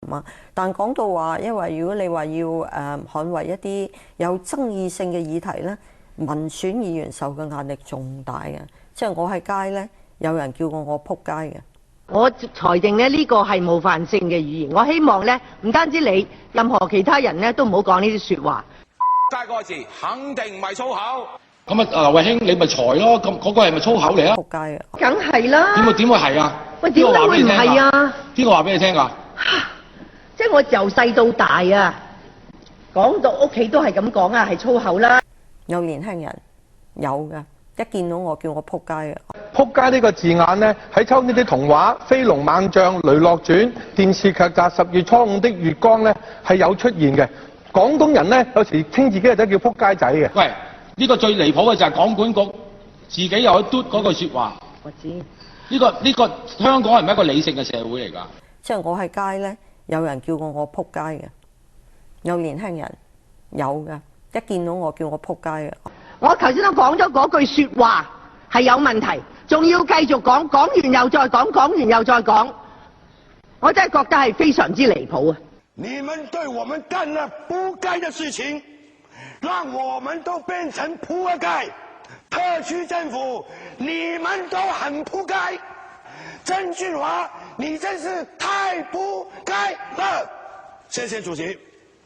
嘛。但講到話，因為如果你話要捍衛一啲有爭議性嘅議題咧，民選議員受嘅壓力仲大嘅。即係我喺街咧，有人叫我仆街嘅。我裁定咧呢個係冒犯性嘅語言，我希望咧唔單止你，任何其他人咧都唔好講呢啲説話。街嗰個字肯定唔係粗口。咁啊，劉慧卿你咪裁咯，咁嗰個係咪粗口嚟啊？仆街啊！梗係啦。點會係啊？喂，點解會唔係啊？邊個話俾你聽㗎？即係我由細到大啊，講到屋企都係咁講啊，係粗口啦。有年輕人有㗎，一見到我叫我仆街嘅。仆街呢個字眼呢，喺抽呢啲童話《飛龍猛將》《雷洛傳》電視劇集《10月初5的月光》呢係有出現嘅。廣東人呢，有時稱自己嘅仔叫仆街仔嘅。喂，呢個最離譜嘅就係廣管局自己又去嘟嗰句説話。我知。呢個香港係唔係一個理性嘅社會嚟㗎？即係我喺街咧，有人叫我仆街嘅，有年輕人有㗎，一見到我叫我仆街嘅。我頭先都講咗嗰句説話係有問題，仲要繼續講，講完又再講，講完又再講，我真係覺得係非常之離譜啊！你們對我們幹了不該的事情，讓我們都變成仆街。特區政府，你們都很仆街。曾俊華，你真是太仆街了。謝謝主席。